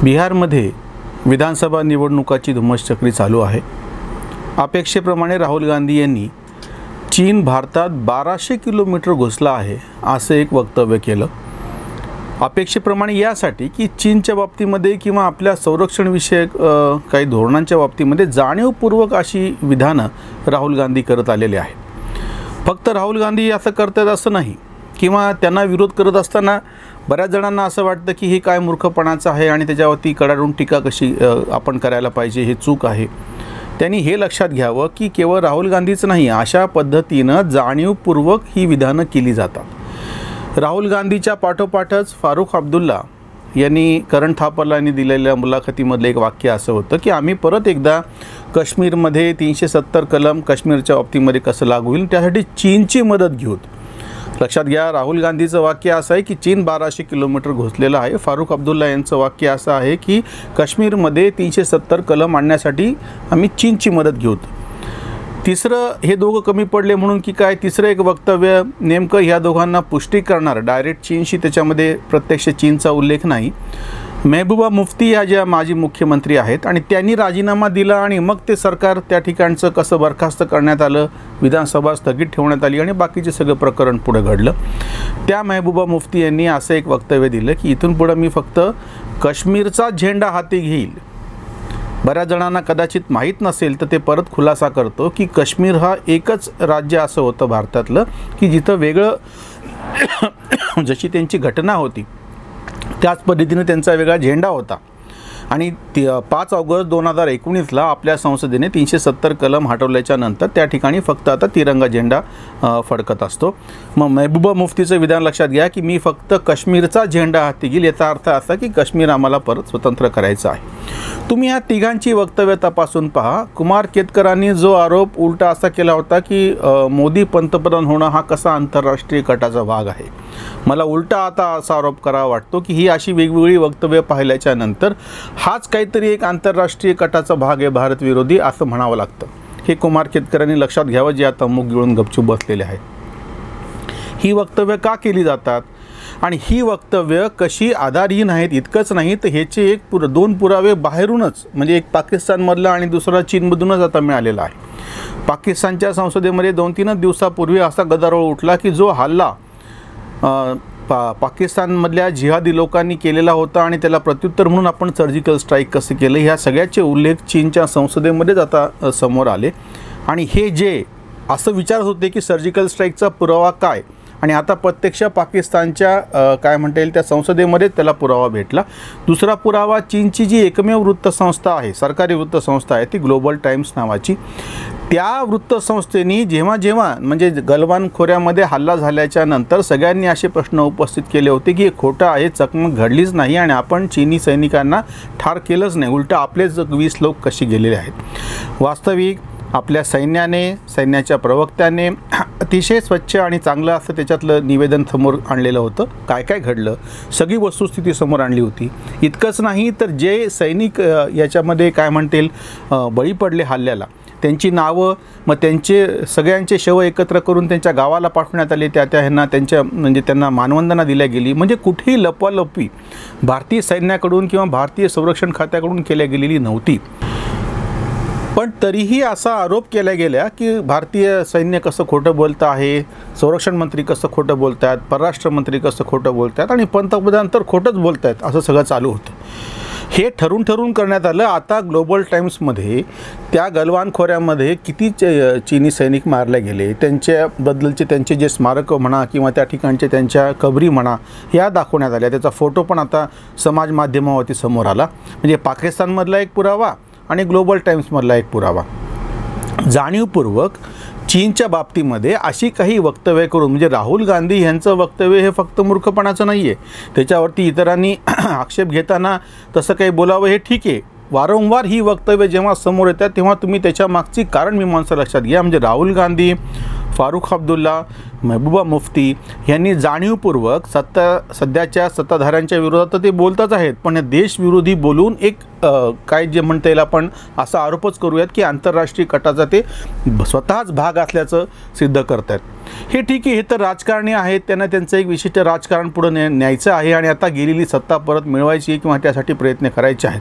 बिहारमध्ये विधानसभा निवडणुकाची धुमश्चक्री चालू आहे। अपेक्षेप्रमाणे राहुल गांधी यांनी चीन भारतात 1200 किलोमीटर घुसला आहे असे एक वक्तव्य केलं। अपेक्षेप्रमाणे यासाठी की चीनच्या बाबतीमध्ये किंवा आपल्या संरक्षण विषयक काही धोरणांच्या बाबतीमध्ये जाणीवपूर्वक अशी विधानं राहुल गांधी करत आलेले आहेत। फक्त राहुल गांधी असं करतात असं नाही, किंवा त्यांना विरोध करत असताना बऱ्याच जणांना असं वाटतं की हे काय मूर्खपणाचं आहे आणि त्याच्यावरती कडाडून टीका कशी आपण करायला पाहिजे, हे चूक आहे। त्यांनी हे लक्षात घ्यावं की केवळ राहुल गांधीच नाही, अशा पद्धतीनं जाणीवपूर्वक ही विधानं केली जातात। राहुल गांधीच्या पाठोपाठच फारुख अब्दुल्ला यांनी करण थापरला यांनी दिलेल्या मुलाखतीमधलं एक वाक्य असं होतं की आम्ही परत एकदा काश्मीरमध्ये 370 कलम काश्मीरच्या बाबतीमध्ये कसं लागू होईल त्यासाठी चीनची मदत घेऊ। लक्षात घ्या, राहुल गांधीचं वाक्य असं आहे की चीन 1200 किलोमीटर घुसलेलं आहे। फारुख अब्दुल्ला यांचं वाक्य असं आहे की काश्मीरमध्ये 370 कलम आणण्यासाठी आम्ही चीनची मदत घेऊ। तिसरं, हे दोघं कमी पडले म्हणून की काय, तिसरं एक वक्तव्य नेमकं ह्या दोघांना पुष्टी करणार, डायरेक्ट चीनशी त्याच्यामध्ये प्रत्यक्ष चीनचा उल्लेख नाही। महबूबा मुफ्ती या ज्या माजी मुख्यमंत्री आहेत आणि त्यांनी राजीनामा दिला आणि मग ते सरकार त्या ठिकाणचं कसं बरखास्त करण्यात आलं, विधानसभा स्थगित ठेवण्यात आली आणि बाकीचे सगळं प्रकरण पुढे घडलं। त्या महबूबा मुफ्ती यांनी असं एक वक्तव्य दिलं की इथून पुढे मी फक्त काश्मीरचा झेंडा हाती घेईल। बऱ्याच जणांना कदाचित माहीत नसेल तर ते परत खुलासा करतो की काश्मीर हा एकच राज्य असं होतं भारतातलं की जिथं वेगळं जशी त्यांची घटना होती त्याच पद्धतीने त्यांचा वेगळा झेंडा होता। आणि 5 ऑगस्ट 2019ला आपल्या संसदेने 370 कलम हटवल्याच्या नंतर त्या ठिकाणी फक्त आता तिरंगा झेंडा फडकत असतो। मग महबूबा मुफ्तीचं विधान लक्षात घ्या की मी फक्त काश्मीरचा झेंडा हाती घेईल, याचा अर्थ असा की काश्मीर आम्हाला परत स्वतंत्र करायचं आहे। तुम्ही या तिघांची वक्तव्य तपासून पहा। कुमार केतकरांनी जो आरोप उलटा असा केला होता की मोदी पंतप्रधान होणं हा कसा आंतरराष्ट्रीय कटाचा भाग आहे, मला उलटा आता असा आरोप करावा वाटतो की ही अशी वेगवेगळी वक्तव्य पाहिल्याच्या नंतर हाच काहीतरी एक आंतरराष्ट्रीय कटाचा भाग आहे भारत विरोधी असं म्हणावं लागतं। हे कुमार केतकरांनी लक्षात घ्यावं, जे आता मुग गिळून गपचूप बसलेले आहेत। ही वक्तव्य का केली जातात आणि ही वक्तव्य कशी आधारहीन आहेत इतकंच नाही तर ह्याचे दोन पुरावे बाहेरूनच, म्हणजे एक पाकिस्तानमधला आणि दुसरा चीनमधूनच आता मिळालेला आहे। पाकिस्तानच्या संसदेमध्ये 2-3 दिवसापूर्वी असा गदारोळ उठला की जो हल्ला पाकिस्तानमधल्या जिहादी लोकांनी केलेला होता आणि त्याला प्रत्युत्तर म्हणून आपण सर्जिकल स्ट्राईक कसं केलं, ह्या सगळ्याचे उल्लेख चीनच्या संसदेमध्येच आता समोर आले। आणि हे जे असं विचारत होते की सर्जिकल स्ट्राईकचा पुरावा काय, आणि आता प्रत्यक्ष पाकिस्तानच्या काय म्हणता येईल त्या संसदेमध्येच त्याला पुरावा भेटला। दुसरा पुरावा, चीनची जी एकमेव वृत्तसंस्था आहे, सरकारी वृत्तसंस्था आहे ती ग्लोबल टाइम्स नावाची, त्या वृत्तसंस्थेने जेव्हा म्हणजे गलवान खोऱ्यामध्ये हल्ला झाल्याच्या नंतर सगळ्यांनी असे प्रश्न उपस्थित केले होते की हे खोटं आहे, चकमक घडलीच नाही आणि आपण चीनी सैनिकांना ठार केलंच नाही, उलटं आपलेच 20 लोक कसे गेलेले आहेत। वास्तविक आपल्या सैन्याने, सैन्याच्या प्रवक्त्याने अतिशय स्वच्छ आणि चांगलं असं त्याच्यातलं निवेदन समोर आणलेलं होतं। काय काय घडलं सगळी वस्तुस्थिती समोर आणली होती। इतकंच नाही तर जे सैनिक याच्यामध्ये काय म्हणतील बळी पडले हल्ल्याला, त्यांची नावं, मग त्यांचे सगळ्यांचे शव एकत्र करून त्यांच्या गावाला पाठवण्यात आले, त्या ह्यांना त्यांच्या म्हणजे त्यांना मानवंदना दिल्या गेली। म्हणजे कुठेही लपवालपवी भारतीय सैन्याकडून किंवा भारतीय संरक्षण खात्याकडून केल्या गेलेली नव्हती। पण तरीही असा आरोप केला गेला की भारतीय सैन्य कसं खोटं बोलतं आहे, संरक्षण मंत्री कसं खोटं बोलत आहेत, परराष्ट्र मंत्री कसं खोटं बोलत आहेत आणि पंतप्रधान तर खोटंच बोलत आहेत, असं सगळं चालू होतं। हे ठरून करण्यात आलं। आता ग्लोबल टाइम्समध्ये त्या गलवान खोऱ्यामध्ये किती चीनी सैनिक मारले गेले, त्यांच्याबद्दलचे त्यांचे जे स्मारक म्हणा किंवा त्या ठिकाणचे त्यांच्या कबरी म्हणा ह्या दाखवण्यात आल्या। त्याचा फोटो पण आता समाज माध्यमावरती समोर आला। म्हणजे पाकिस्तानमधला एक पुरावा आणि ग्लोबल टाइम्समधला एक पुरावा। जाणीवपूर्वक चीनच्या बाबतीमध्ये अशी काही वक्तव्य करून, म्हणजे राहुल गांधी यांचं वक्तव्य हे फक्त मूर्खपणाचं नाही आहे, त्याच्यावरती इतरांनी आक्षेप घेताना तसं काही बोलावं हे ठीक आहे। वारंवार ही वक्तव्य जेव्हा समोर येतात तेव्हा तुम्ही त्याच्या मागची कारण मीमांसा लक्षात घ्या। म्हणजे राहुल गांधी, फारुख अब्दुल्ला, महबूबा मुफ्ती यांनी जाणीवपूर्वक सध्याच्या सत्ताधाऱ्यांच्या विरोधात तर ते बोलतच आहेत, पण देशविरोधी बोलून एक काय जे म्हणता येईल आपण असा आरोपच करूयात की आंतरराष्ट्रीय कटाचा ते स्वतःच भाग असल्याचं सिद्ध करत आहेत. हे ठीक आहे, हे तर राजकारणी आहेत, त्यांना त्यांचं एक विशिष्ट राजकारण पुढे न्यायचं आहे आणि आता गेलेली सत्ता परत मिळवायची किंवा त्यासाठी प्रयत्न करायचे आहेत.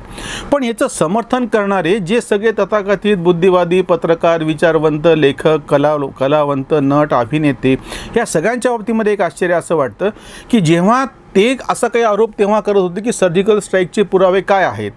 पण याचं समर्थन करणारे जे सगळे तथाकथित बुद्धिवादी, पत्रकार, विचारवंत, लेखक, कलावंत, नट, अभिनेते, या सगळ्यांच्या बाबतीमध्ये एक आश्चर्य असं वाटतं की जेव्हा ते असा काही आरोप तेव्हा करत होते की सर्जिकल स्ट्राईकचे पुरावे काय आहेत,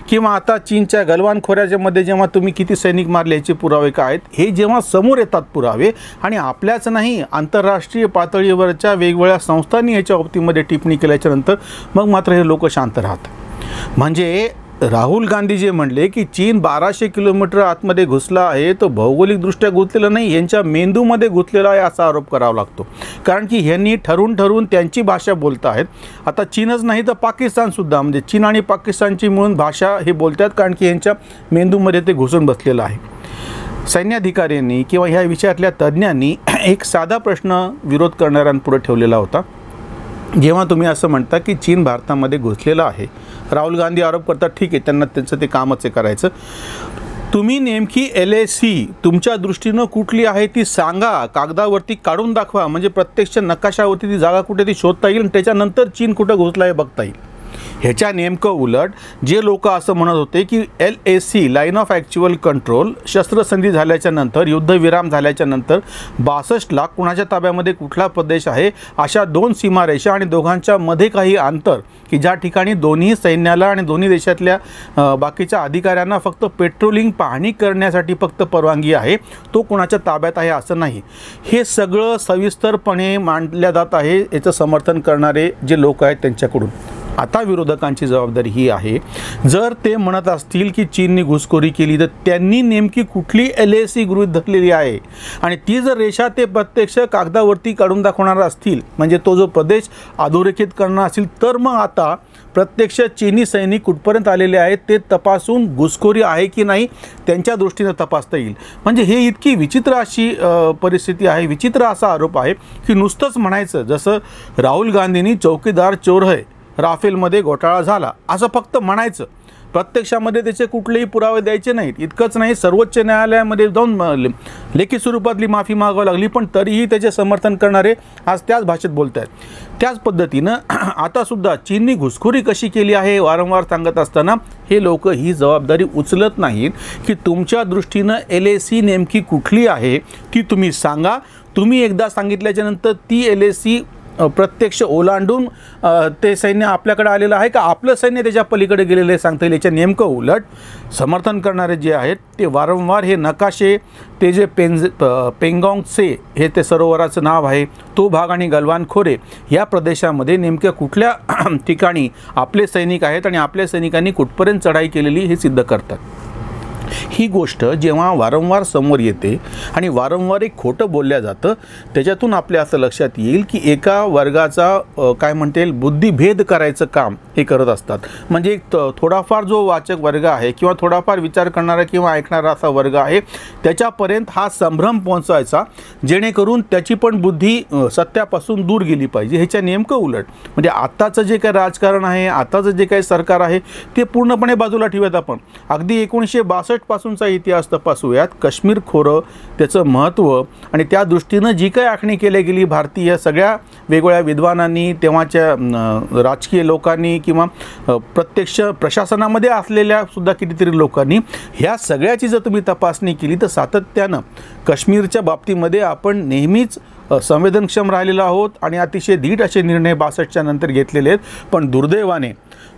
किंवा आता चीनच्या गलवान खोऱ्यामध्ये जेव्हा तुम्ही किती सैनिक मारले याचे पुरावे काय आहेत, हे जेव्हा समोर येतात पुरावे आणि आपल्याच नाही आंतरराष्ट्रीय पातळीवरच्या वेगवेगळ्या संस्थांनी याच्या बाबतीमध्ये टिप्पणी केल्याच्यानंतर मग मात्र हे लोक शांत राहतात. म्हणजे राहुल गांधी जे म्हणले की चीन 1200 किलोमीटर आतमध्ये घुसला आहे, तो भौगोलिकदृष्ट्या घुसलेला नाही, यांच्या मेंदूमध्ये घुसलेला आहे असा आरोप करावा लागतो. कारण की ह्यांनी ठरवून त्यांची भाषा बोलत आहेत. आता चीनच नाही तर पाकिस्तानसुद्धा, म्हणजे चीन आणि पाकिस्तानची मिळून भाषा हे बोलतात, कारण की यांच्या मेंदूमध्ये ते घुसून बसलेलं आहे. सैन्याधिकाऱ्यांनी किंवा ह्या विषयातल्या तज्ज्ञांनी एक साधा प्रश्न विरोध करणाऱ्यांपुढे ठेवलेला होता. जेव्हा तुम्ही असं म्हणता की चीन भारतामध्ये घुसलेला आहे, राहुल गांधी आरोप करतात, ठीक आहे, त्यांना त्यांचं ते कामच आहे करायचं, तुम्ही नेमकी LAC तुमच्या दृष्टीनं कुठली आहे ती सांगा, कागदावरती काढून दाखवा, म्हणजे प्रत्यक्ष नकाशावरती ती जागा कुठे ती शोधता येईल आणि त्याच्यानंतर चीन कुठं घुसला आहे बघता येईल. ह्याच्या नेमकं उलट जे लोक असं म्हणत होते की LAC line of actual control शस्त्रसंधी झाल्याच्या नंतर, युद्धविराम झाल्याच्या नंतर 62 कुणाच्या ताब्यामध्ये कुठला प्रदेश आहे, अशा 2 सीमारेषा आणि दोघांच्या मध्ये काही अंतर की ज्या ठिकाणी दोन्ही सैन्याला आणि दोन्ही देशातल्या बाकीच्या अधिकाऱ्यांना फक्त पेट्रोलिंग पाहणी करण्यासाठी फक्त परवानगी आहे, तो कुणाच्या ताब्यात आहे असं नाही. हे सगळं सविस्तरपणे मांडल्या जात आहे याचं समर्थन करणारे जे लोक आहेत त्यांच्याकडून. आता विरोधकांची जबाबदारी ही आहे, जर ते म्हणत असतील की चीनने घुसखोरी केली तर त्यांनी नेमकी कुठली LAC गृहीत धरलेली आहे आणि ती जर रेषा ते प्रत्यक्ष कागदावरती काढून दाखवणार असतील, म्हणजे तो जो प्रदेश अधोरेखित करणार असेल, तर मग आता प्रत्यक्ष चीनी सैनिक कुठपर्यंत आलेले आहेत ते तपासून घुसखोरी आहे की नाही त्यांच्या दृष्टीनं तपासता येईल. म्हणजे हे इतकी विचित्र अशी परिस्थिती आहे, विचित्र असा आरोप आहे की नुसतंच म्हणायचं जसं राहुल गांधींनी चौकीदार चोर है, राफेलमध्ये घोटाळा झाला असं फक्त म्हणायचं, प्रत्यक्षामध्ये त्याचे कुठलेही पुरावे द्यायचे नाहीत. इतकंच नाही, सर्वोच्च न्यायालयामध्ये जाऊन लेखी स्वरूपातली माफी मागावी लागली, पण तरीही त्याचे समर्थन करणारे आज त्याच भाषेत बोलत आहेत. त्याच पद्धतीनं आतासुद्धा चीननी घुसखोरी कशी केली आहे वारंवार सांगत असताना हे लोक ही जबाबदारी उचलत नाहीत की तुमच्या दृष्टीनं LAC नेमकी कुठली आहे ती तुम्ही सांगा. तुम्ही एकदा सांगितल्याच्यानंतर ती LAC प्रत्यक्ष ओलांडून ते सैन्य आपल्याकडे आलेलं आहे का आपलं सैन्य त्याच्या पलीकडे गेलेलं आहे सांगता येईल. याच्या नेमकं उलट समर्थन करणारे जे आहेत ते वारंवार हे नकाशे, ते जे पेंगॉंग त्से हे ते सरोवराचं नाव आहे तो भाग आणि गलवान खोरे या प्रदेशामध्ये नेमक्या कुठल्या ठिकाणी आपले सैनिक आहेत आणि आपल्या सैनिकांनी कुठपर्यंत चढाई केलेली हे सिद्ध करतात. ही गोष्ट जेव्हा वारंवार समोर येते आणि वारंवार एक खोटं बोलल्या जातं, त्याच्यातून आपल्या असं लक्षात येईल की एका वर्गाचा काय म्हणता येईल बुद्धिभेद करायचं काम हे करत असतात. म्हणजे एक थोडाफार जो वाचक वर्ग आहे किंवा थोडाफार विचार करणारा किंवा ऐकणारा असा वर्ग आहे त्याच्यापर्यंत हा संभ्रम पोहोचायचा, जेणेकरून त्याची पण बुद्धी सत्यापासून दूर गेली पाहिजे. ह्याच्या नेमकं उलट म्हणजे आत्ताचं जे काही राजकारण आहे, आत्ताचं जे काही सरकार आहे ते पूर्णपणे बाजूला ठेवूयात. आपण अगदी 1962 पासूनचा इतिहास तपासूयात. काश्मीर खोरं, त्याचं महत्त्व आणि त्या दृष्टीनं जी काही आखणी केली गेली भारतीय सगळ्या वेगवेगळ्या विद्वानांनी, तेव्हाच्या राजकीय लोकांनी किंवा प्रत्यक्ष प्रशासनामध्ये असलेल्या सुद्धा कितीतरी लोकांनी, ह्या सगळ्याची जर तुम्ही तपासणी केली तर सातत्यानं काश्मीरच्या बाबतीमध्ये आपण नेहमीच संवेदनक्षम राहिलेलो आहोत आणि अतिशय धीट असे निर्णय 62च्या नंतर घेतलेले आहेत. पण दुर्दैवाने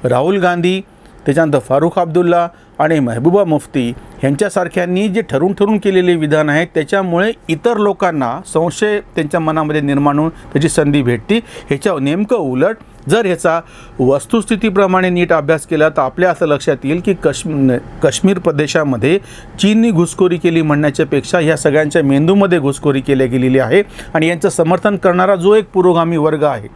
राहुल गांधी, त्याच्यानंतर फारुख अब्दुल्ला आणि महबूबा मुफ्ती यांच्यासारख्यांनी जे ठरवून केलेले विधान आहेत त्याच्यामुळे इतर लोकांना संशय त्यांच्या मनामध्ये निर्माण होऊन त्याची संधी भेटते. ह्याच्या नेमकं उलट जर ह्याचा वस्तुस्थितीप्रमाणे नीट अभ्यास केला तर आपल्या असं लक्षात येईल की काश्मीर प्रदेशामध्ये चीननी घुसखोरी केली म्हणण्याच्या पेक्षा ह्या सगळ्यांच्या मेंदूमध्ये घुसखोरी केली गेलेली आहे आणि यांचं समर्थन करणारा जो एक पुरोगामी वर्ग आहे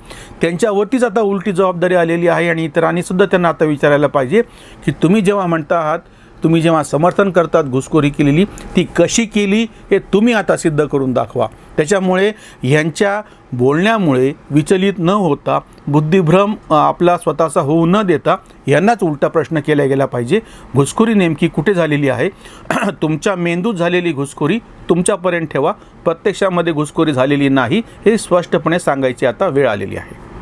त्यांच्यावरतीच आता उलटी जबाबदारी आलेली आहे. आणि इतरांनीसुद्धा त्यांना आता विचारायला पाहिजे की तुम्ही जेव्हा म्हणता आहात, तुम्ही जेव्हा समर्थन करतात घुसखोरी केलेली, ती कशी केली हे तुम्ही आता सिद्ध करून दाखवा. त्याच्यामुळे ह्यांच्या बोलण्यामुळे विचलित न होता, बुद्धिभ्रम आपला स्वतःचा होऊ न देता यांनाच उलटा प्रश्न केला गेला पाहिजे, घुसखोरी नेमकी कुठे झालेली आहे. तुमच्या मेंदूत झालेली घुसखोरी तुमच्यापर्यंत ठेवा, प्रत्यक्षामध्ये घुसखोरी झालेली नाही हे स्पष्टपणे सांगायची आता वेळ आलेली आहे.